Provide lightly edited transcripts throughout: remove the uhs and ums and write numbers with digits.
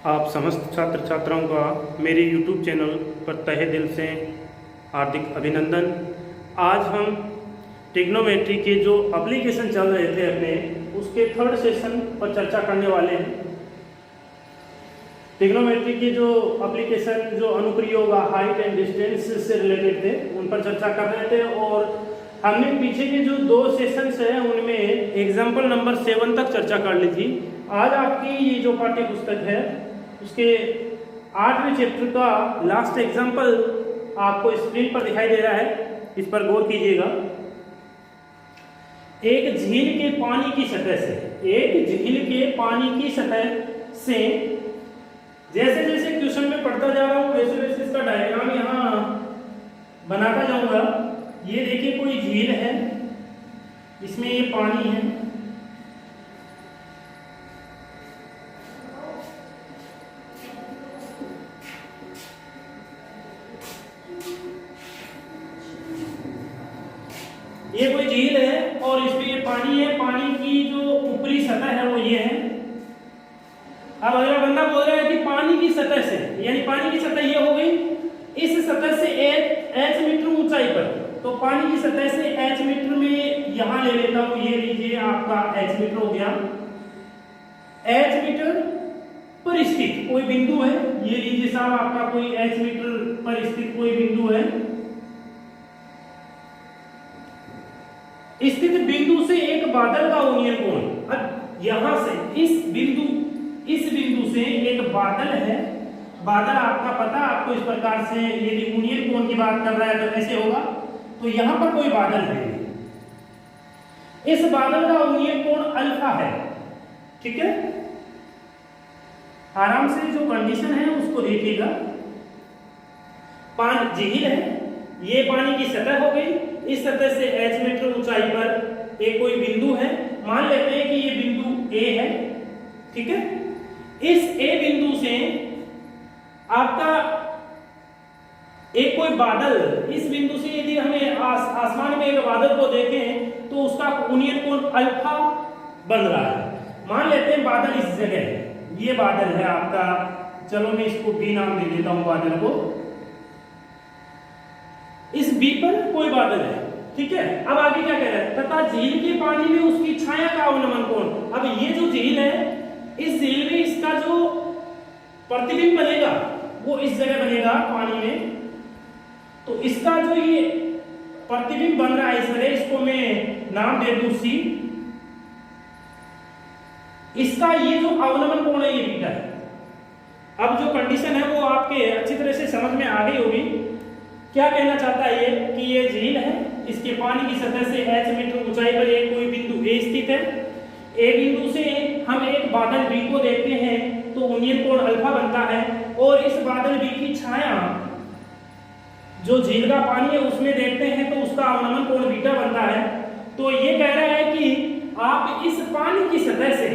आप समस्त छात्र छात्राओं का मेरे YouTube चैनल पर तहे दिल से हार्दिक अभिनंदन। आज हम ट्रिग्नोमेट्री के जो एप्लीकेशन चल रहे थे अपने उसके थर्ड सेशन पर चर्चा करने वाले हैं। ट्रिग्नोमेट्री के जो एप्लीकेशन जो अनुप्रयोग हाइट एंड डिस्टेंस से रिलेटेड थे उन पर चर्चा कर रहे थे और हमने पीछे के जो 2 सेशंस हैं उनमें एग्जाम्पल नंबर 7 तक चर्चा कर ली थी। आज आपकी ये जो पाठ्य पुस्तक है उसके 8वें चैप्टर का लास्ट एग्जाम्पल आपको स्क्रीन पर दिखाई दे रहा है, इस पर गौर कीजिएगा। एक झील के पानी की सतह से जैसे जैसे क्वेश्चन में पढ़ता जा रहा हूं वैसे वैसे इसका डायग्राम यहाँ बनाता जाऊंगा। ये देखिए कोई झील है, इसमें ये पानी है, ये कोई झील है और इसमें ये पानी है। पानी की जो ऊपरी सतह है वो ये है। अब अगला बंदा बोल रहा है कि पानी की सतह से, यानी पानी की सतह ये हो गई, इस सतह से h मीटर ऊंचाई पर, तो पानी की सतह से h मीटर में यहां ले लेता हूं, ये लीजिए आपका h मीटर हो गया। h मीटर पर स्थित कोई बिंदु है, ये लीजिए साहब आपका कोई h मीटर पर स्थित कोई बिंदु है। स्थित बिंदु से एक बादल का ऊर्ध्व कोण, अब यहां से इस बिंदु से एक बादल है। बादल आपका पता, आपको इस प्रकार से यदि ऊर्ध्व कोण की बात कर रहा है तो ऐसे होगा। तो यहां पर कोई बादल है, इस बादल का ऊर्ध्व कोण अल्फा है, ठीक है। आराम से जो कंडीशन है उसको देखिएगा। झील है, ये पानी की सतह हो गई, इस सतह से h मीटर ऊंचाई पर एक कोई बिंदु है। मान लेते हैं कि ये बिंदु A है, ठीक है। इस A बिंदु से आपका एक कोई बादल, इस बिंदु से यदि हमें आसमान में एक बादल को देखें तो उसका ऊर्ध्व कोण अल्फा बन रहा है। मान लेते हैं बादल इस जगह है, ये बादल है आपका, चलो मैं इसको B नाम दे देता हूं बादल को। इस B पर कोई बादल है, ठीक है। अब आगे क्या कह रहा है, तथा झील के पानी में उसकी छाया का अवनमन कोण। अब ये जो झील है, इस झील में इसका जो प्रतिबिंब बनेगा वो इस जगह बनेगा पानी में, तो इसका जो ये प्रतिबिंब बन रहा है इस जगह, इसको मैं नाम दे दूं C। इसका ये जो अवनमन कोण है ये बीटा है। अब जो कंडीशन है वो आपके अच्छी तरह से समझ में आ गई होगी। क्या कहना चाहता है ये कि ये झील है, इसके पानी की सतह से h मीटर ऊंचाई पर एक कोई बिंदु A स्थित है। A बिंदु से हम एक बादल B को देखते हैं तो ऊर्ध्व कोण अल्फा बनता है, और इस बादल B की छाया जो झील का पानी है उसमें देखते हैं तो उसका अवनमन कोण बीटा बनता है। तो ये कह रहा है कि आप इस पानी की सतह से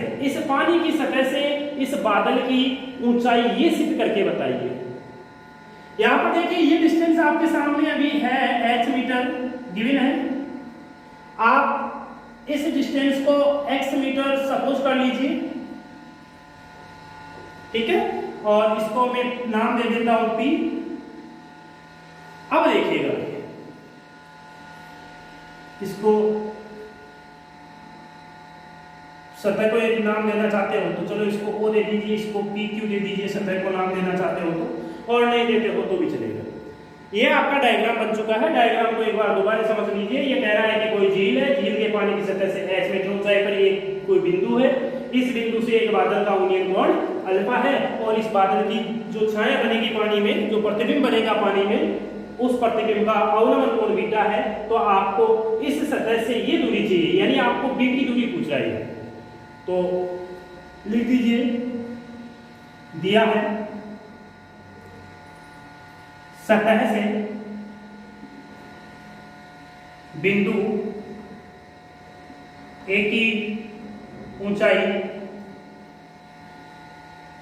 इस बादल की ऊंचाई ये सिद्ध करके बताइए। यहां पर देखिए ये डिस्टेंस आपके सामने अभी है h मीटर गिवन है। आप इस डिस्टेंस को x मीटर सपोज कर लीजिए, ठीक है, और इसको मैं नाम दे देता हूं P। अब देखिएगा, इसको सतह को एक नाम देना चाहते हो तो चलो इसको O दे दीजिए, इसको PQ दे दीजिए, सतह को नाम देना चाहते हो तो, और नहीं देते हो तो भी चलेगा। ये आपका डायग्राम बन चुका है। डायग्राम को एक बार दोबारा समझ लीजिए। ये कह रहा है कि कोई झील है, झील के पानी की सतह से h मीटर ऊंचाई पर एक कोई बिंदु है, इस बिंदु से एक बादल का ऊर्ध्व कोण अल्फा है, और इस बादल की जो छाया बनेगी पानी में, जो प्रतिबिंब बनेगा पानी में, उस प्रतिबिंब का अवनमन कोण बीटा है। तो आपको इस सतह से ये दूरी चाहिए, यानी आपको B की दूरी पूछ रही है, तो लिख दीजिए, दिया है सतह से बिंदु A की ऊंचाई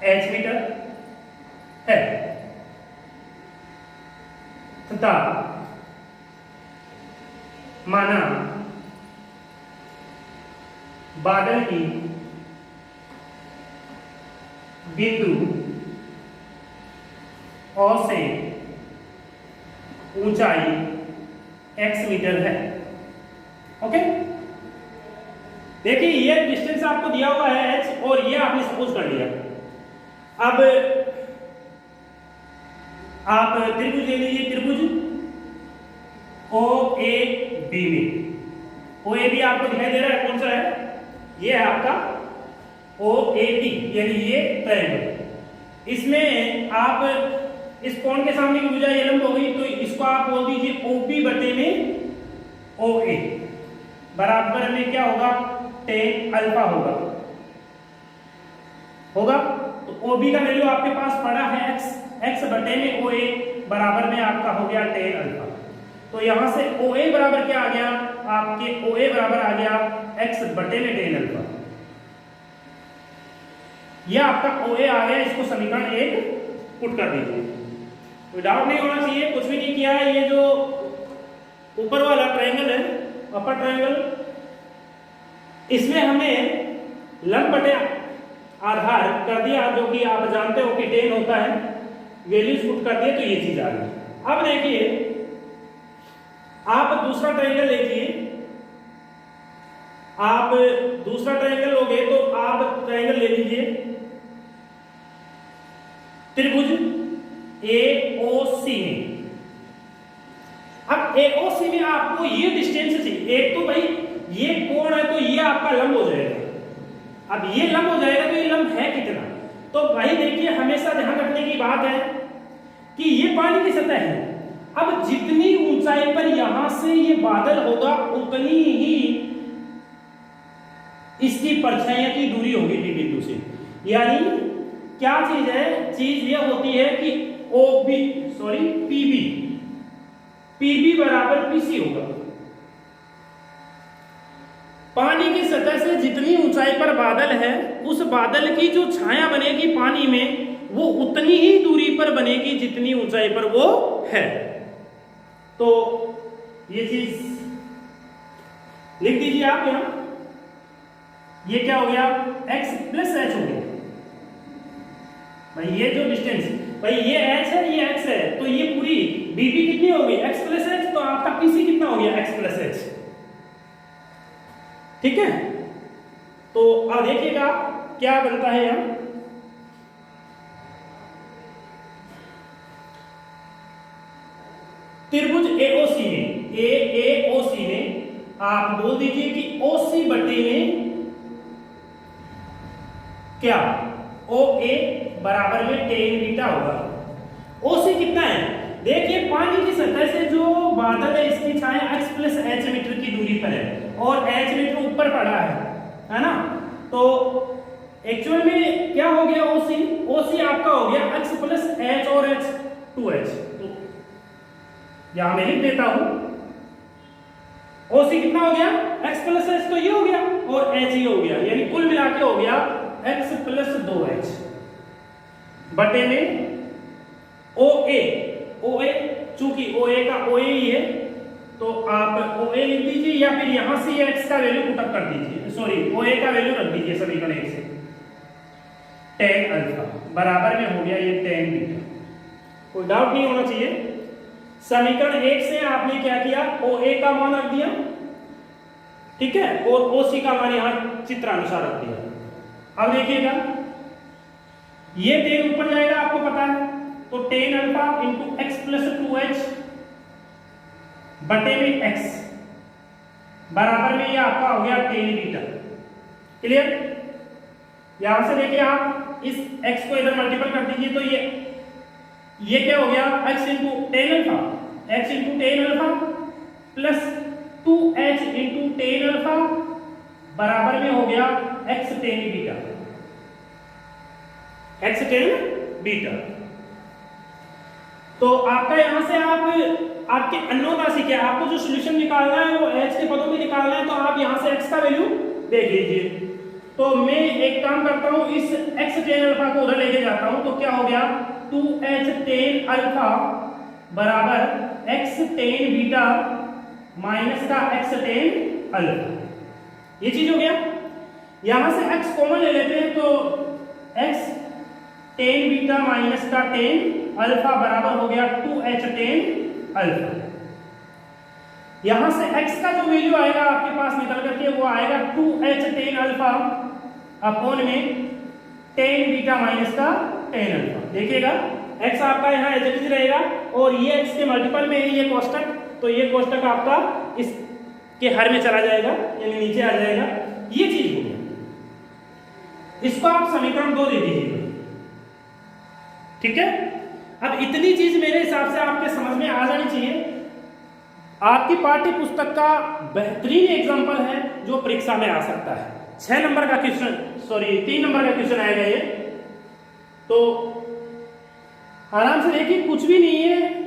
h मीटर है, तथा माना बादल की बिंदु ओ से ऊंचाई x मीटर है। ओके, देखिए ये डिस्टेंस आपको दिया हुआ है h और ये आपने सपोज कर लिया। अब आप त्रिभुज ले लीजिए, त्रिभुज ओ ए बी में, ओ ए बी आपको दिखाई दे रहा है कौन सा है, ये है आपका ओ ए टी, यानी ये ट्रायंगल। इसमें आप इस कोण के सामने की भुजा ये लंब हो गई, तो इसको आप बोल दीजिए OP बटे में OA बराबर में क्या होगा, tan अल्फा होगा। तो OB का वैल्यू आपके पास पड़ा है x बटे में OA बराबर में आपका हो गया tan अल्फा। तो यहां से OA बराबर क्या आ गया, आपके OA बराबर आ गया x बटे में tan अल्फा। यह आपका OA आ गया, इसको समीकरण 1 पुट कर दीजिए। कोई डाउट नहीं होना चाहिए, कुछ भी नहीं किया है। ये जो ऊपर वाला ट्रायंगल है, अपर ट्रायंगल, इसमें हमने लंब बटे आधार कर दिया, जो कि आप जानते हो कि tan होता है, वैल्यूज पुट कर दिए तो ये चीज आ गई। अब देखिए आप दूसरा ट्रायंगल लीजिए, आप दूसरा ट्रायंगल लोगे तो आप ट्रायंगल ले लीजिए त्रिभुज AOC में। अब AOC में आपको ये डिस्टेंस चाहिए, एक तो भाई ये कोण है तो ये आपका लंब हो जाएगा। अब ये लंब हो जाएगा तो ये लंब है कितना, तो भाई देखिए हमेशा ध्यान रखने की बात है कि ये पानी की सतह है। अब जितनी ऊंचाई पर यहां से ये बादल होगा उतनी ही इसकी परछाइयां की दूरी होगी P बिंदु से। यानी क्या चीज है, चीज ये होती है कि PB बराबर PC होगा। पानी की सतह से जितनी ऊंचाई पर बादल है, उस बादल की जो छाया बनेगी पानी में, वो उतनी ही दूरी पर बनेगी जितनी ऊंचाई पर वो है। तो ये चीज लिख दीजिए आप यहां, ये क्या हो गया, x प्लस h हो गया। भाई ये जो डिस्टेंस, भाई ये h है, ये x है, तो ये पूरी BB कितनी हो गई, x प्लस h, तो आपका PC कितना हो गया, x प्लस h। ठीक है, तो अब देखिएगा क्या बनता है यहां, त्रिभुज AOC में आप बोल दीजिए कि OC बटे में क्या, OA बराबर में tan बीटा होगा। OC कितना है, देखिए पानी की सतह से जो बादल है इसकी छाया x प्लस h मीटर की दूरी पर है और h मीटर ऊपर पड़ा है ना। तो एक्चुअल में क्या हो गया, OC आपका हो गया x प्लस h और h 2h। तो यहां मैं लिख देता हूं, OC कितना हो गया, x प्लस h तो ये हो गया और h ये हो गया, यानी कुल मिला के हो गया x प्लस 2h बटे में OA चूंकि OA का OA ही है तो आप OA लिख दीजिए, या फिर यहां से ये x का वैल्यू पुटअप कर दीजिए, सॉरी OA का वैल्यू रख दीजिए समीकरण 1 से, tan अल्फा बराबर में हो गया ये tan बीटा। कोई डाउट नहीं होना चाहिए। समीकरण 1 से आपने क्या किया, OA का मान रख दिया, ठीक है, और OC का मान यहां चित्रानुसार रख दिया। अब देखिएगा ये tan ऊपर जाएगा, आपको पता है, तो tan alpha into x plus 2h बटे में x बराबर में ये आपका हो गया tan बीटा। क्लियर, यहां से देखिए आप इस x को इधर मल्टीपल कर दीजिए, तो ये क्या हो गया, x into tan alpha plus 2h into tan alpha बराबर में हो गया x tan बीटा। तो आपका यहां से आपके अननोन राशि क्या है, आपको जो सॉल्यूशन निकालना है वो h के पदों में निकालना है, तो आप यहां से x का वैल्यू देख लीजिए। तो मैं एक काम करता हूं, इस x tan अल्फा को उधर लेके जाता हूं, तो क्या हो गया 2h tan अल्फा बराबर x tan बीटा माइनस का x tan अल्फा, ये चीज हो गया। यहां से x कॉमन ले लेते हैं, तो x tan बीटा माइनस का tan अल्फा बराबर हो गया 2h tan अल्फा। यहां से x का जो वैल्यू आएगा आपके पास निकल करके वो आएगा 2h tan अल्फा अपॉन में tan बीटा माइनस का tan अल्फा। देखिएगा x आपका यहाँ एज इट इज रहेगा और ये x के मल्टीपल में है ये कोष्टक, तो ये कोष्टक आपका इस के हर में चला जाएगा यानी नीचे आ जाएगा। ये चीज हो गया, इसको आप समीकरण 2 दे दीजिएगा, ठीक है। अब इतनी चीज मेरे हिसाब से आपके समझ में आ जानी चाहिए। आपकी पाठ्य पुस्तक का बेहतरीन एग्जांपल है जो परीक्षा में आ सकता है। 6 नंबर का क्वेश्चन, सॉरी 3 नंबर का क्वेश्चन आएगा ये, तो आराम से देखिए, कुछ भी नहीं है।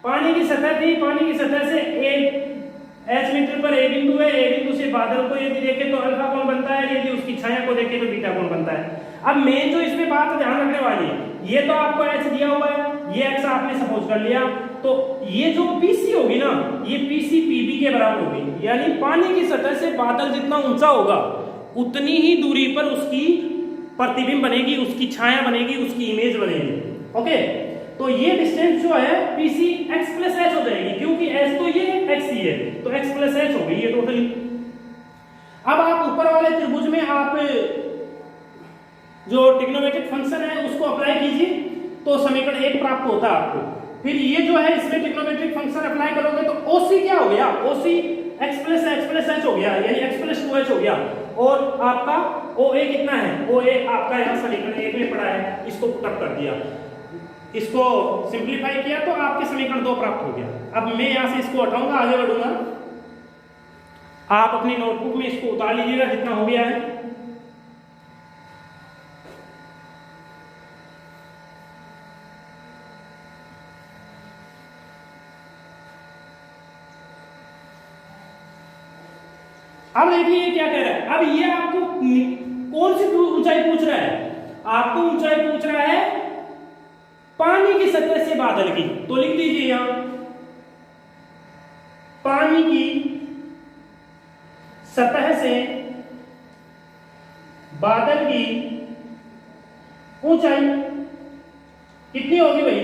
पानी की सतह थी, पानी की सतह से एक एच मीटर पर ए बिंदु है, ए बिंदु से बादल को यदि देखें तो अल्फा कोण बनता है, यदि उसकी छाया को देखें तो बीटा कोण बनता है। अब मेन जो इसमें बात ध्यान रखने वाली है, ये तो आपको एच दिया हुआ है, ये एक्स आपने सपोज कर लिया, तो ये जो पीसी होगी ना, ये पीसी पीबी के बराबर होगी, यानी पानी की सतह से बादल जितना ऊंचा होगा उतनी ही दूरी पर उसकी प्रतिबिंब बनेगी, उसकी छाया बनेगी, उसकी इमेज बनेगी। ओके, तो ये डिस्टेंस जो है पीसी एक्स प्लस एच हो जाएगी, क्योंकि एच तो ये एक्स ही है, तो एक्स प्लस एच हो गई ये टोटली। अब आप ऊपर वाले त्रिभुज में आप जो ट्रिग्नोमेट्रिक फंक्शन है उसको अप्लाई कीजिए, तो समीकरण 1 प्राप्त होता है आपको। फिर ये जो है इसमें ट्रिग्नोमेट्रिक फंक्शन अप्लाई करोगे तो ओसी क्या हो गया, ओसी एक्स प्लस एच हो गया, यानी एक्स प्लस 2h हो गया। और आपका OA कितना है, OA आपका यहाँ समीकरण 1 में पड़ा है, इसको पुटअप कर दिया, इसको सिंप्लीफाई किया तो आपके समीकरण 2 प्राप्त हो गया। अब मैं यहाँ से इसको हटाऊंगा, आगे बढ़ूंगा, आप अपनी नोटबुक में इसको उतार लीजिएगा जितना हो गया है। अब देखिए क्या कह रहा है, अब ये आपको कौन सी ऊंचाई पूछ रहा है, आपको ऊंचाई पूछ रहा है पानी की सतह से बादल की, तो लिख दीजिए यहां पानी की सतह से बादल की ऊंचाई कितनी होगी भाई,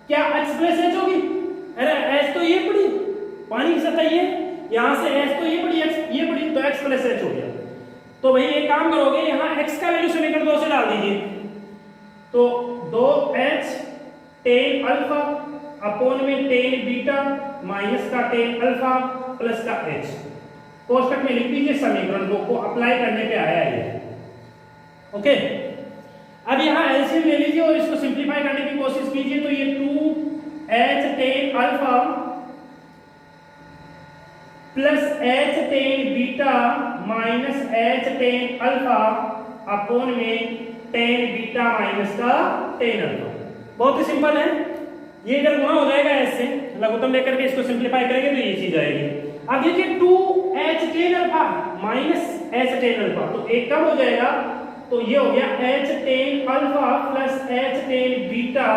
क्या एक्स प्लस एच होगी, अरे एच तो ये पड़ी, पानी की सतह ये, यहां से एच तो ये पड़ी, एक्स ये पड़ी, तो एक्स प्लस एच हो गया। तो भाई एक काम करोगे, यहां एक्स का वैल्यू समीकरण 2 से डाल दीजिए, तो 2h tan अल्फा अपॉन में tan बीटा माइनस का tan अल्फा प्लस का h, कोष्टक में लिख दीजिए समीकरण 2 को अप्लाई करने पे आया है ये। ओके, अब यहां एलसीएम ले लीजिए और इसको सिंपलीफाई करने की कोशिश कीजिए, तो ये 2h tan alpha plus h tan beta minus h tan alpha upon में tan बीटा माइनस का tan अल्फा। बहुत ही सिंपल है, ये अगर गुणा हो जाएगा ऐसे लघुत्तम लेकर के इसको सिंपलीफाई करेंगे तो ये चीज आएगी। अब देखिए 2h tan alpha minus h tan alpha, तो एक कम हो जाएगा, तो ये हो गया h tan alpha plus h tan beta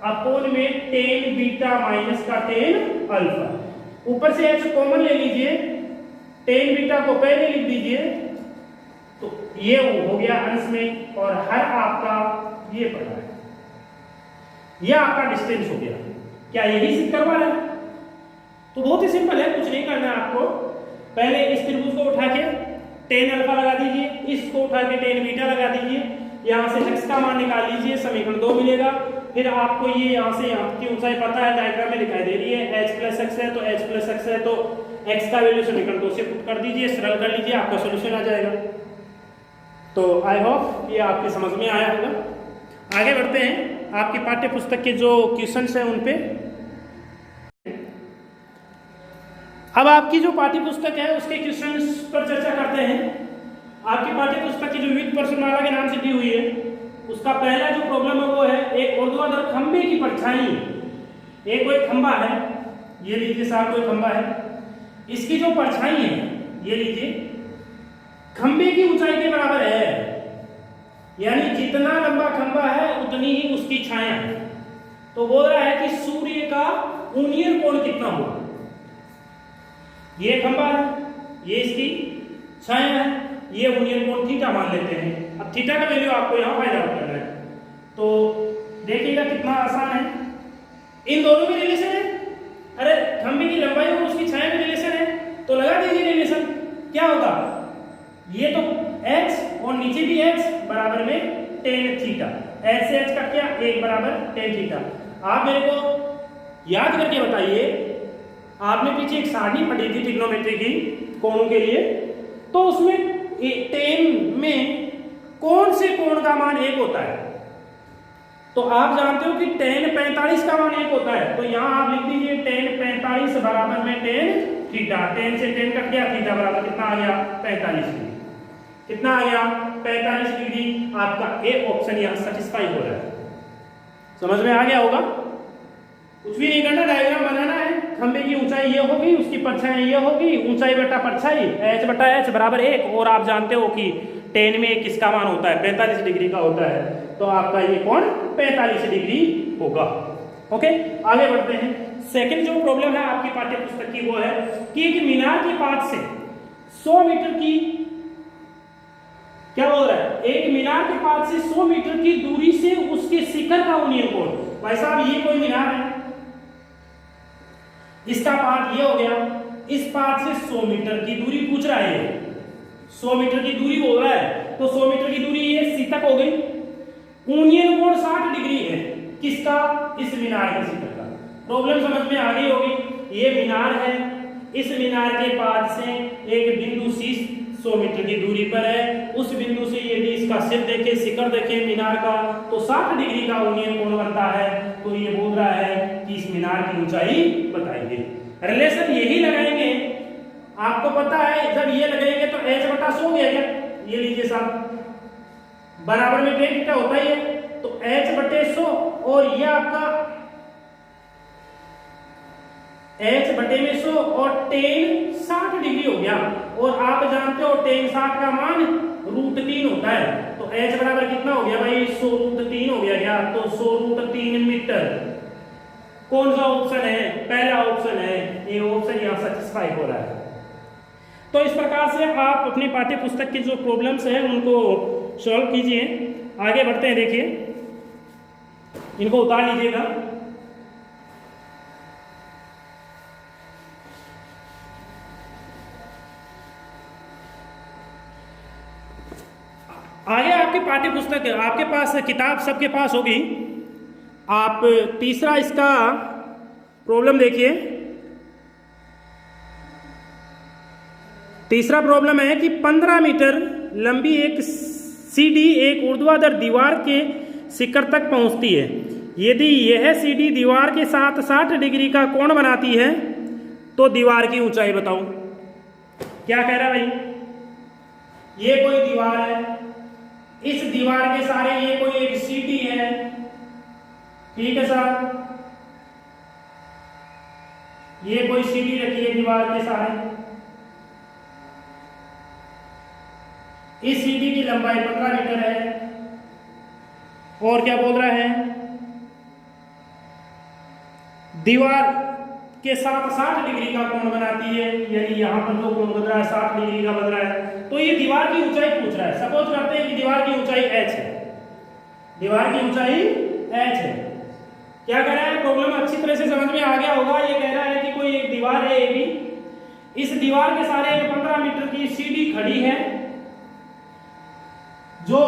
upon में tan बीटा माइनस का tan अल्फा। ऊपर से h कॉमन ले लीजिए, tan बीटा को पहले लिख दीजिए, तो ये हो गया अंश में, और हर आपका ये पड़ा है, ये आपका डिस्टेंस हो गया। क्या यही सिद्ध करवा रहा है? तो बहुत ही सिंपल है, कुछ नहीं करना है आपको। पहले इस त्रिभुज को उठा के tan अल्फा लगा दीजिए, इसको उठा के tan बीटा लगा दीजिए, यहाँ से x का मान निकाल लीजिए, समीकरण 2 मिलेगा। फिर आपको ये यहाँ से यहाँ की ऊंचाई पता है, डायग्राम में दिखाई दे रही है, h प्लस एक्स है, तो h प्लस एक्स है, तो x का वैल्यू समीकरण 2 से पुट कर दीजिए, सरल कर लीजिए, आपका सोल्यूशन आ जाएगा। तो आई होप ये आपके समझ में आया होगा। आगे बढ़ते हैं, आपकी पाठ्य पुस्तक के जो क्वेश्चंस हैं उन पे। अब आपकी जो पाठ्य पुस्तक है उसके क्वेश्चंस पर चर्चा करते हैं। आपकी पाठ्य पुस्तक की जो विविध प्रश्नमाला के नाम से दी हुई है, उसका पहला जो प्रॉब्लम है वो है एक ऊर्ध्वाधर खंबे की परछाई। एक कोई खंबा है, ये लीजिए साहब, कोई खंबा है, इसकी जो परछाई है ये लीजिए खंबे की ऊंचाई के बराबर है, यानी जितना लंबा खंबा है उतनी ही उसकी छाया है। तो बोल रहा है कि सूर्य का ऊनियर कोण कितना होगा। ये खंबा है, ये इसकी छाया है, ये ऊनियर कोण थीटा मान लेते हैं। अब थीटा का वैल्यू आपको यहाँ फाइंड आउट करना है। तो देखिएगा कितना आसान है, इन दोनों में रिलेशन है। अरे खंभे की लंबाई और उसकी छाया में रिलेशन है, तो लगा दीजिए रिलेशन। क्या होगा, ये तो h और नीचे भी h बराबर में tan थीटा, h से h कट गया, 1 बराबर tan थीटा। आप मेरे को याद करके बताइए, आपने पीछे एक सारणी पढ़ी थी ट्रिग्नोमेट्री की कोणों के लिए, तो उसमें tan में कौन से कोण का मान 1 होता है? तो आप जानते हो कि tan 45 का मान 1 होता है, तो यहां आप लिख दीजिए tan 45 बराबर में tan थीटा, tan से tan कट गया, थीटा बराबर कितना आ गया 45 डिग्री। कितना आ गया 45 डिग्री। आपका ए ऑप्शन यहां सेटिस्फाई हो रहा है। समझ में आ गया होगा। कुछ भी नहीं करना, डायग्राम बनाना है। खंभे की ऊंचाई ये होगी, उसकी परछाई ये होगी, ऊंचाई बटा परछाई h बटा h बराबर 1। और आप जानते हो कि tan में किसका मान होता है, 45 डिग्री का होता है, तो आपका ये कोण 45 डिग्री होगा। ओके, आगे बढ़ते हैं। सेकंड जो प्रॉब्लम है आपकी पाठ्य पुस्तक की वो है कि एक मीनार के पास से 100 मीटर की, क्या बोल रहा है, एक मीनार के पास से 100 मीटर की दूरी से उसके शिखर का उन्नयन कोण। भाई साहब ये कोई मीनार है, इसका पार्ट ये हो गया, इस पार्ट से 100 मीटर की दूरी पूछ रहा है, 100 मीटर की दूरी बोल रहा है, तो 100 मीटर की दूरी ये सी तक हो गई। उन्नयन कोण 60 डिग्री है, किसका, इस मीनार के शिखर का। प्रॉब्लम समझ में आ गई होगी। ये मीनार है, इस मीनार के पास से एक बिंदु सी 100 मीटर की दूरी पर है, उस बिंदु से यदि इसका सिर देखें, शिखर देखें मीनार का, तो 60 डिग्री का उन्नयन कोण बनता है। तो ये बोल रहा है कि इस मीनार की ऊंचाई बताइए। रिलेशन यही लगाएंगे, आपको पता है जब ये लगाएंगे तो h बटा 100 गया क्या, ये लीजिए साहब, बराबर में tan थीटा होता ही है, तो h बटे 100 और ये आपका h बटे में 100 और tan 60 डिग्री हो गया। और आप जानते हो tan 60 का मान √3 होता है, तो h बराबर कितना हो गया भाई, 100 √3 हो गया क्या, तो 100 √3 मीटर। कौन सा ऑप्शन है, पहला ऑप्शन है, ये ऑप्शन यहां सेटिस्फाई हो रहा है। तो इस प्रकार से आप अपनी पाठ्य पुस्तक की जो प्रॉब्लम्स है उनको सॉल्व कीजिए। आगे बढ़ते हैं, देखिए इनको उतार लीजिएगा। आगे आपके पाठ्य पुस्तक, आपके पास किताब सबके पास होगी। आप तीसरा इसका प्रॉब्लम देखिए। तीसरा प्रॉब्लम है कि 15 मीटर लंबी एक सीढ़ी एक ऊर्ध्वाधर दीवार के शिखर तक पहुंचती है। यदि यह सीढ़ी दीवार के साथ 60 डिग्री का कोण बनाती है तो दीवार की ऊंचाई बताओ। क्या कह रहा है भाई, ये कोई दीवार है, इस दीवार के सारे ये कोई एक सीढ़ी है, ठीक है साहब, ये कोई सीढ़ी रखी है दीवार के सारे, इस सीढ़ी की लंबाई 15 मीटर है। और क्या बोल रहा है, दीवार के साथ 60 डिग्री का कोण बनाती है, यानी यहां पर जो कोण बन रहा है 60 डिग्री का बन रहा है। तो ये दीवार की ऊंचाई पूछ रहा है। सपोज करते हैं कि दीवार की ऊंचाई h है, दीवार की ऊंचाई h है। क्या कह रहा है, प्रॉब्लम अच्छी तरह से समझ में आ गया होगा। ये कह रहा है कि कोई एक दीवार है AB, इस दीवार के सारे 15 मीटर की सीढ़ी खड़ी है, जो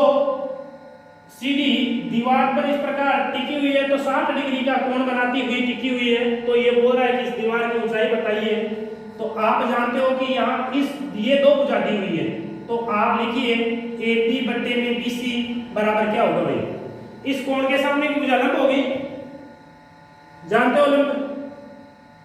सीढ़ी दीवार पर इस प्रकार टिकी हुई है, तो 60 डिग्री का कोण बनाती हुई टिकी हुई है। तो ये बोल रहा है कि इस दीवार की ऊंचाई बताइए। तो आप जानते हो कि यहाँ ये दो भुजा दी हुई है, तो आप लिखिए AB बट्टे में BC बराबर क्या होगा भाई, इस कोण के सामने की भुजा लंब होगी, जानते हो लंब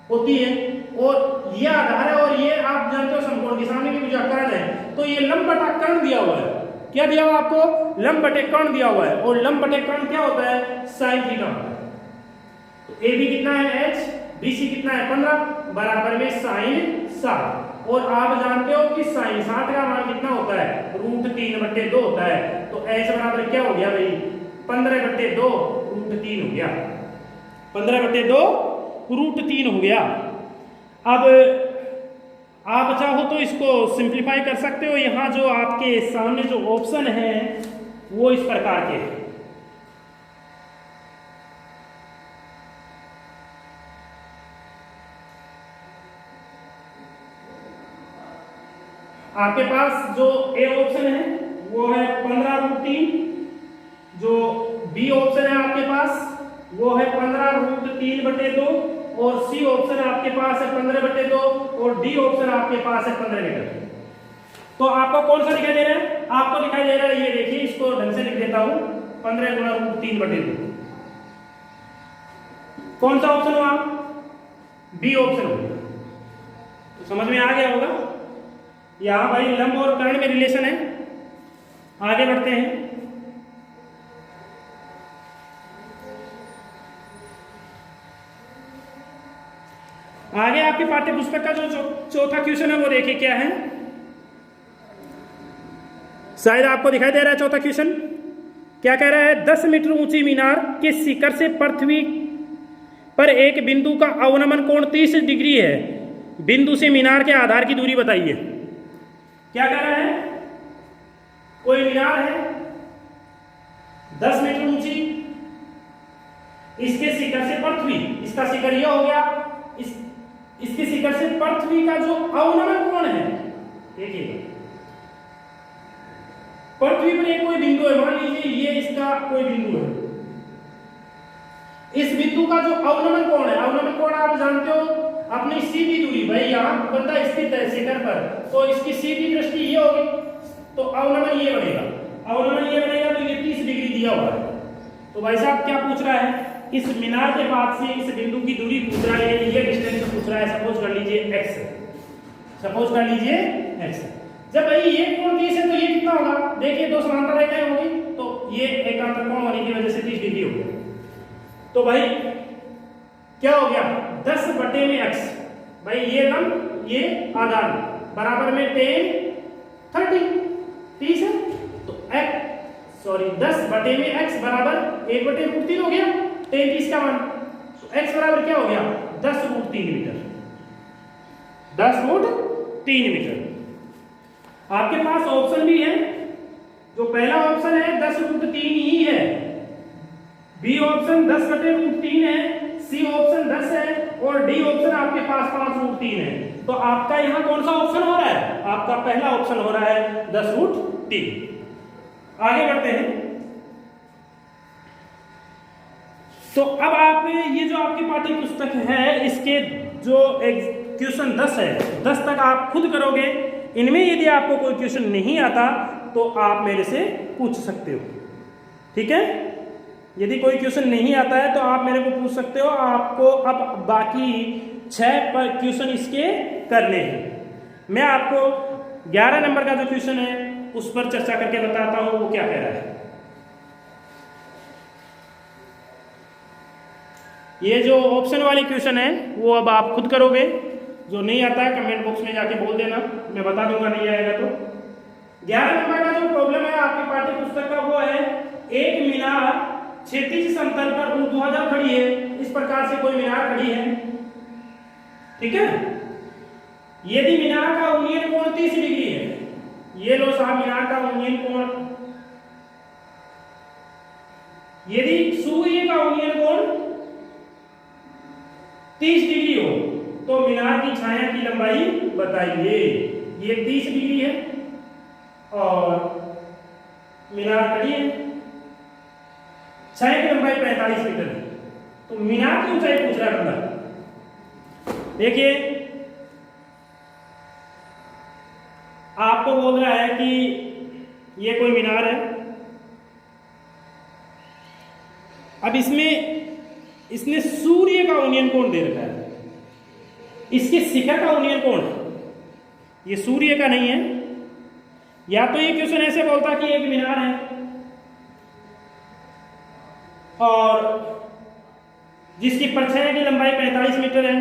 होती है, और ये आधार है, और ये आप जानते हो समकोण के सामने की भुजा कर्ण है। तो ये लंब बटा कर्ण दिया हुआ है। क्या दिया हुआ आपको, लंब बटे कर्ण दिया हुआ है, और लंब बटे कर्ण क्या होता है, साइन थीटा होता है। तो AB कितना है h, BC कितना है 15 बराबर में साइन 60। और आप जानते हो कि साइन 60 का मान कितना होता है, √3/2 होता है। तो h बराबर क्या हो गया भाई, 15/2 √3 हो गया, 15/2 √3 हो गया। अब आप चाहो तो इसको सिंप्लीफाई कर सकते हो। यहाँ जो आपके सामने जो ऑप्शन है वो इस प्रकार के हैं। आपके पास जो ए ऑप्शन है वो है 15√3, जो बी ऑप्शन है आपके पास वो है 15√3/2, और सी ऑप्शन आपके पास है 15/2, और डी ऑप्शन आपके पास है 15 मीटर। तो आपको कौन सा दिखाई दे रहा है? आपको दिखाई दे रहा है, ये देखिए, इसको ढंग से लिख देता हूं, 15 गुणा √3/2। कौन सा ऑप्शन हुआ? बी ऑप्शन होगा। तो समझ में आ गया होगा। यहां भाई लंब और कर्ण में रिलेशन है। आगे बढ़ते हैं। आगे आपके पाठ्य पुस्तक का जो चौथा क्वेश्चन है वो देखिए क्या है। शायद आपको दिखाई दे रहा है चौथा क्वेश्चन। क्या कह रहा है? 10 मीटर ऊंची मीनार के शिखर से पृथ्वी पर एक बिंदु का अवनमन कोण 30 डिग्री है। बिंदु से मीनार के आधार की दूरी बताइए। क्या कह रहा है? कोई मीनार है 10 मीटर ऊंची, इसके शिखर से पृथ्वी, इसका शिखर यह हो गया, इसके शिखर से पृथ्वी का जो अवनमन कोण है, देखिए पृथ्वी पर एक कोई बिंदु है, मान लीजिए ये इसका कोई बिंदु है। इस बिंदु का जो अवनमन कोण है, अवनमन कोण आप जानते हो अपनी सीधी दूरी, भाई यहां बंदा स्थित है शिखर पर, तो इसकी सीधी दृष्टि ये होगी, तो अवनमन ये बनेगा, अवनमन ये बनेगा, तो ये 30 डिग्री दिया हुआ है। तो भाई साहब क्या पूछ रहा है? इस मीनार के पास से इस बिंदु की दूरी पूछ रहा है, ये डिस्टेंस पूछ रहा है। सपोज कर लीजिए x, सपोज कर लीजिए x। जब भाई ये कोण 30 है तो ये कितना होगा? देखिए दो समांतर रेखाएं होंगी, तो ये एकांतर कोण होने की वजह से 30 डिग्री हो गया। तो भाई क्या हो गया? 10/x, भाई ये लंब ये आधार बराबर में 10 30 है, तो 10/x बराबर 1/√3 हो गया, 30 का मान। तो x बराबर क्या हो गया? 10√3 मीटर, 10√3 मीटर। आपके पास ऑप्शन भी है, जो पहला ऑप्शन है 10√3 ही है, बी ऑप्शन 10/√3 है, सी ऑप्शन 10 है, और डी ऑप्शन आपके पास 5√3 है। तो आपका यहां कौन सा ऑप्शन हो रहा है? आपका पहला ऑप्शन हो रहा है 10√3। आगे बढ़ते हैं। तो अब आप ये जो आपकी पाठ्य पुस्तक है, इसके जो क्वेश्चन 10 है, 10 तक आप खुद करोगे। इनमें यदि आपको कोई क्वेश्चन नहीं आता तो आप मेरे से पूछ सकते हो, ठीक है? यदि कोई क्वेश्चन नहीं आता है तो आप मेरे को पूछ सकते हो। आपको अब बाकी 6 क्वेश्चन इसके करने हैं। मैं आपको 11 नंबर का जो क्वेश्चन है उस पर चर्चा करके बताता हूं वो क्या कह रहा है। ये जो ऑप्शन वाली क्वेश्चन है वो अब आप खुद करोगे। जो नहीं आता है कमेंट बॉक्स में जाके बोल देना, मैं बता दूंगा नहीं आएगा तो। 11 नंबर का जो प्रॉब्लम है आपकी पाठ्य पुस्तक का वो है, एक मीनार क्षैतिज समतल पर ऊर्ध्वाधर खड़ी है। इस प्रकार से कोई मीनार खड़ी है, ठीक है? यदि मीनार का उन्नयन कोण 30 डिग्री है, ये लो साहब मीनार का उन्नयन कोण, यदि सूर्य का उन्नयन कोण 30 डिग्री हो तो मीनार की छाया की लंबाई बताइए। ये 30 डिग्री है और मीनार खड़ी है, छाया की लंबाई 45 मीटर है। तो मीनार की ऊंचाई पूछ रहा है बंदा। देखिए आपको बोल रहा है कि ये कोई मीनार है। अब इसने सूर्य का उन्नयन कोण दे रखा है, इसके शिखर का उन्नयन कोण, ये सूर्य का नहीं है। या तो ये क्वेश्चन ऐसे बोलता कि एक मीनार है और जिसकी परछाई की लंबाई 45 मीटर है,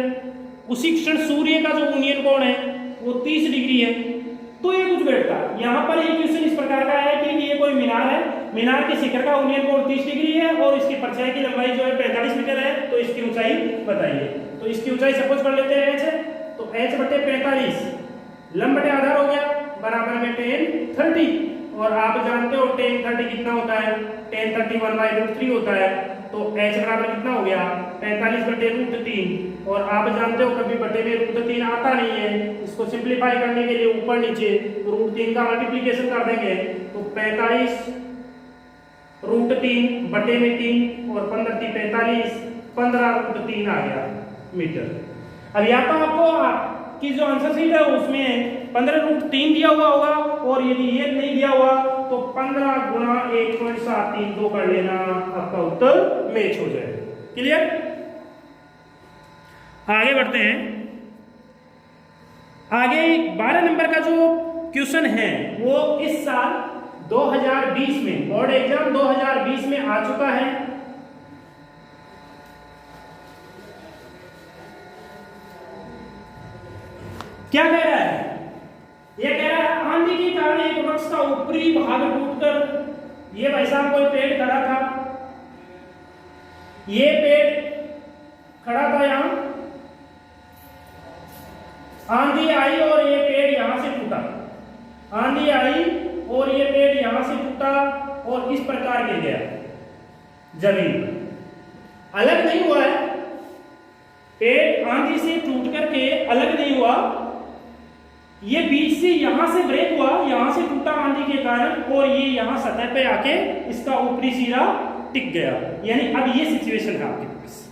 उसी क्षण सूर्य का जो उन्नयन कोण है वो 30 डिग्री है, तो ये कुछ बैठता। यहां पर ये क्वेश्चन इस प्रकार का है कि ये कोई मीनार है, मीनार के शिखर का उन्नयन कोण 30 डिग्री है और इसकी परछाई की लंबाई जो है 45 मीटर है, तो इसकी ऊंचाई बताइए। तो इसकी ऊंचाई सपोज कर लेते हैं h है, तो h/45 लंब बटे आधार हो गया बराबर में 10 30, और आप जानते हो 10 30 कितना होता है? 10 30 1/√3 होता है। तो h बराबर कितना हो गया 45/√3। और आप जानते हो कभी बटे में √3 आता नहीं है, इसको सिंप्लीफाई करने के लिए ऊपर नीचे √3 का मल्टीप्लीकेशन कर देंगे तो 45√3 बटे में 3 और 15 × 45 15√3 आ गया मीटर। अब या तो आपको आपकी जो आंसर शीट है उसमें 15√3 दिया हुआ होगा, और यदि ये नहीं दिया हुआ तो 15 गुणा 1.732 कर लेना, आपका उत्तर मैच हो जाए। क्लियर? आगे बढ़ते हैं। आगे 12 नंबर का जो क्वेश्चन है वो इस साल 2020 में बोर्ड एग्जाम 2020 में आ चुका है। क्या कह रहा है? यह कह रहा है आंधी के कारण एक वृक्ष का ऊपरी भाग टूटकर, ये भाई साहब कोई पेड़ खड़ा था, ये पेड़ खड़ा था यहां, आंधी आई और ये पेड़ यहां से टूटा, आंधी आई और ये पेड़ यहां से टूटा और इस प्रकार गिर गया जमीन पर। अलग नहीं हुआ है, पेड़ आंधी से टूट करके अलग नहीं हुआ, ये बीच से यहां से ब्रेक हुआ, यहां से टूटा आंधी के कारण, और ये यहां सतह पे आके इसका ऊपरी सिरा टिक गया। यानी अब ये सिचुएशन है आपके पास।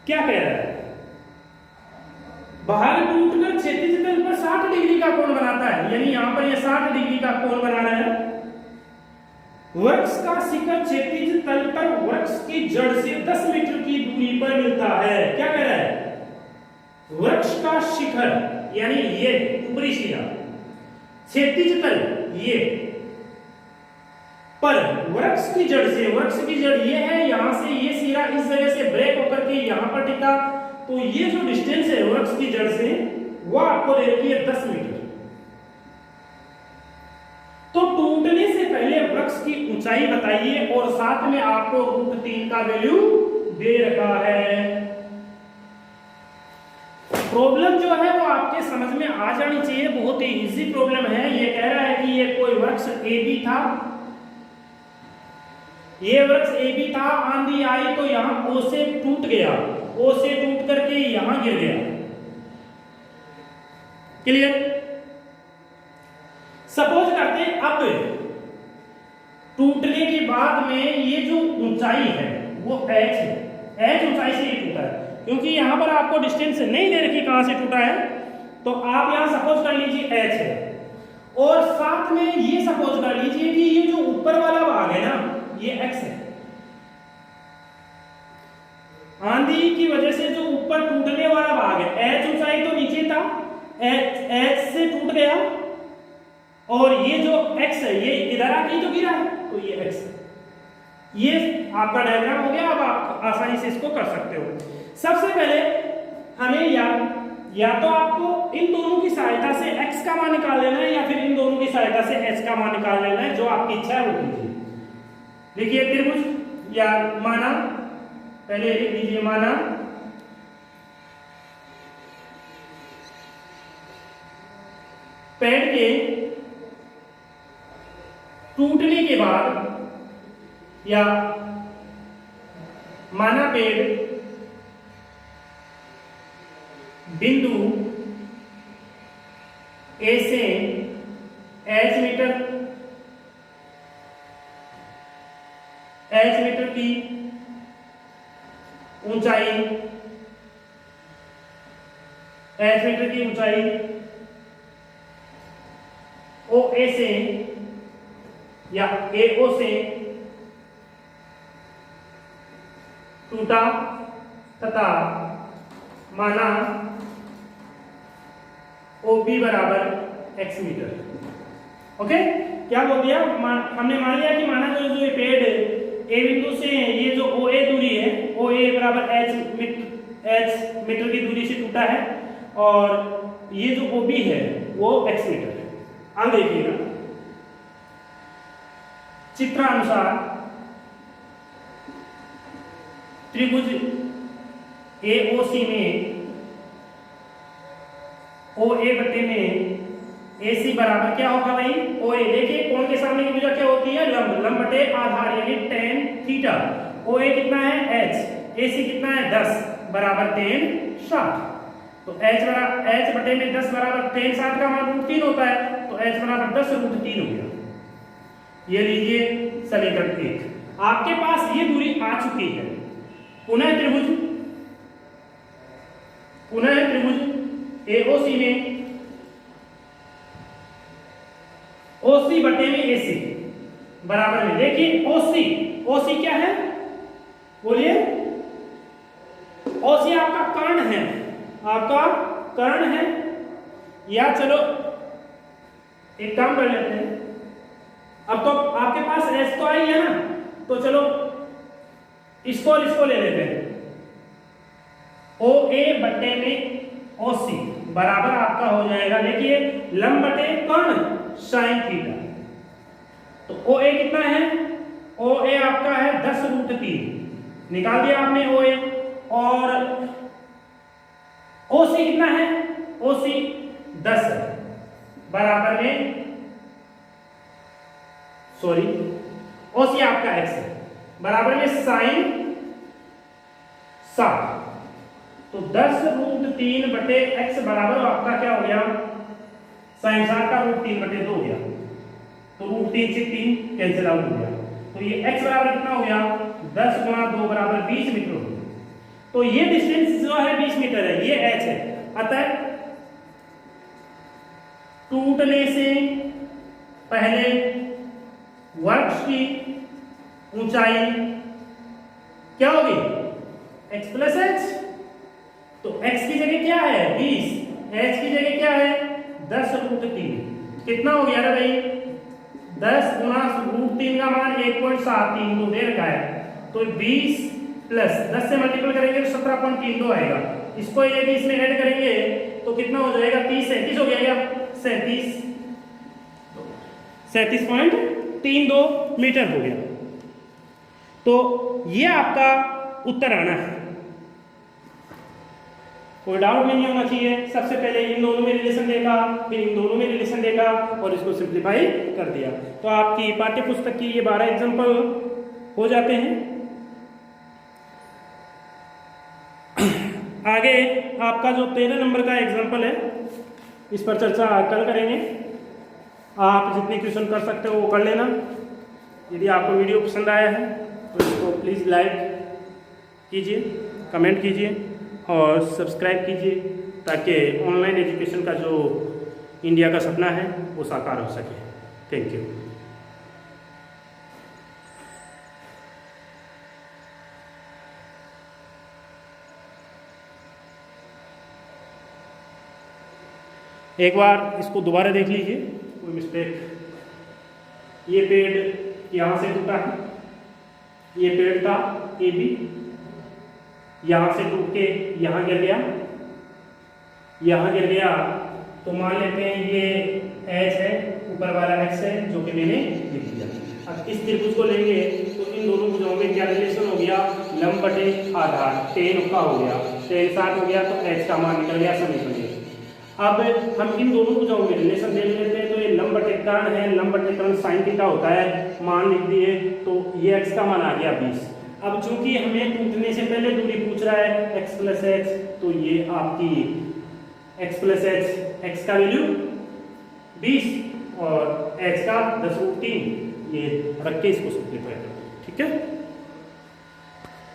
क्या कह रहा है? भाग टूटकर क्षैतिज तल पर 60 डिग्री का कोण बनाता है, यानी यहां पर ये 60 डिग्री का कोण बना रहा है। वृक्ष का शिखर क्षैतिज तल पर वृक्ष की जड़ से 10 मीटर की दूरी पर मिलता है। क्या कह रहा है? वृक्ष का शिखर यानी ये ऊपरी सिरा, क्षैतिज तल ये पर वृक्ष की जड़ से, वृक्ष की जड़ ये है, यहां से ये सिरा इस जगह से ब्रेक होकर के यहां पर टिका, तो ये जो डिस्टेंस है वृक्ष की जड़ से वो आपको दे रखी है 10 मीटर। तो टूटने से पहले वृक्ष की ऊंचाई बताइए और साथ में आपको √3 का वैल्यू दे रखा है। प्रॉब्लम जो है वो आपके समझ में आ जानी चाहिए, बहुत ही इजी प्रॉब्लम है। ये कह रहा है कि ये कोई वृक्ष AB था, ये वृक्ष AB था, आंधी आई तो यहां O से टूट गया, O से टूट करके यहां गिर गया। क्लियर? सपोज करते हैं अब टूटने के बाद में ये जो ऊंचाई है वो h है, h ऊंचाई से ये टूटा है, क्योंकि यहां पर आपको डिस्टेंस नहीं दे रखी कहां से टूटा है, तो आप यहां सपोज कर लीजिए h है, और साथ में ये सपोज कर लीजिए कि ये जो ऊपर वाला भाग है ना ये x है। आंधी की वजह से जो ऊपर टूटने वाला भाग है, h ऊंचाई तो नीचे था, h से टूट गया, और ये जो x है ये इधर आके तो गिरा है, तो ये x है। ये आपका डायग्राम हो गया। अब आप आसानी से इसको कर सकते हो। सबसे पहले हमें या तो आपको इन दोनों की सहायता से x का मान निकाल लेना है, या फिर इन दोनों की सहायता से h का मान निकाल लेना है, जो आपकी इच्छा है वो कीजिए। देखिए त्रिभुज या माना, पहले लिख लीजिए माना पेड़ के टूटने के बाद, या माना पेड़ बिंदु A से h मीटर की ऊंचाई, h मीटर की ऊंचाई OA से या AO से टूटा तथा माना OB बराबर x मीटर। ओके, क्या बोल दिया? हमने मान लिया कि माना जो ये पेड़ A बिंदु से ये जो OA दूरी है, OA बराबर h मीटर की दूरी से टूटा है, और ये जो OB है वो x मीटर है। अब देखिएगा चित्रानुसार त्रिभुज AOC में OA बटे में AC बराबर क्या होगा भाई? OA। देखिए कोण के सामने की भुजा क्या होती है? लंब, लंब बटे आधार यानी tan थीटा। ओ ए कितना है h, ए सी कितना है 10 बराबर 10 60। तो h बटे में 10 बराबर 10 60 का मान √3 होता है, तो h बराबर 10 √3 हो गया। ये लीजिए समीकरण 1। आपके पास ये दूरी आ चुकी है। पुनः त्रिभुज एओसी में ओसी बटे में एसी बराबर में, देखिए ओसी क्या है बोलिए, ओसी आपका कर्ण है, या चलो एक काम कर लेते हैं, अब तो आपके पास एस तो आई है ना, तो चलो इसको ले लेते हैं। ओ ए बटे में ओसी बराबर आपका हो जाएगा, देखिए लंब बटे कर्ण साइन थीटा। तो ओ ए कितना है, ओ ए आपका है 10√3 निकाल दिया आपने ओ ए, और ओसी कितना है, ओसी 10 है बराबर में, सॉरी ओसी आपका x है बराबर में साइन 60। तो 10√3 बटे x बराबर आपका क्या हो गया, साइन 60 का √3 बटे 2 हो गया, तो √3 से 3 कैंसिल आउट हो गया। तो ये x बराबर कितना हो गया, 10 गुणा 2 बराबर 20 मीटर हो गया। तो ये डिस्टेंस जो है 20 मीटर है, ये h है। अतः टूटने से पहले वृक्ष की ऊंचाई क्या होगी, x प्लस h। तो x की जगह क्या है 20, h की जगह क्या है 10√3, कितना हो गया भाई, 10 गुणा √3 का मान 1.73 तो दे रखा है, तो 20 प्लस 10 से मल्टीपल करेंगे तो 17.32 आएगा। इसको यदि इसमें ऐड करेंगे तो कितना हो जाएगा, 37 हो गया, 37.32 मीटर हो गया। तो ये आपका उत्तर आना है, कोई डाउट नहीं होना चाहिए। सबसे पहले इन दोनों में रिलेशन देखा, फिर इन दोनों में रिलेशन देखा और इसको सिंप्लीफाई कर दिया। तो आपकी पाठ्य पुस्तक की ये 12 एग्जाम्पल हो जाते हैं। आगे आपका जो 13 नंबर का एग्जाम्पल है, इस पर चर्चा कल करेंगे। आप जितने क्वेश्चन कर सकते हो वो कर लेना। यदि आपको वीडियो पसंद आया है तो इसको प्लीज़ लाइक कीजिए, कमेंट कीजिए और सब्सक्राइब कीजिए, ताकि ऑनलाइन एजुकेशन का जो इंडिया का सपना है वो साकार हो सके। Thank you. एक बार इसको दोबारा देख लीजिए, कोई मिस्टेक। ये पेड़ यहाँ से टूटा है, ये पेड़ था ए बी, यहाँ से टूट के यहाँ गिर गया, यहाँ गिर गया, तो मान लेते हैं ये h है, ऊपर वाला x है जो कि मैंने लिख दिया। अब इस त्रिभुज को लेंगे तो इन दोनों भुजाओं में क्या रिलेशन हो गया, लंब बटे आधार, tan का हो गया, tan 60 हो गया, तो h का मान निकल गया समीकरण। अब हम इन दोनों भुजाओं में रिलेशन देख लेते हैं। तो ये लंब बटे कर्ण है, लंब बटे कर्ण साइन थीटा होता है, मान लिख दिए, तो ये x का मान आ गया 20। अब चूंकि हमें टूटने से पहले दूरी पूछ रहा है x प्लस h, तो ये आपकी x प्लस h, x का वैल्यू 20 और h का 10√3, ये रख के इसको सिंप्लीफाई कर दो। ठीक है।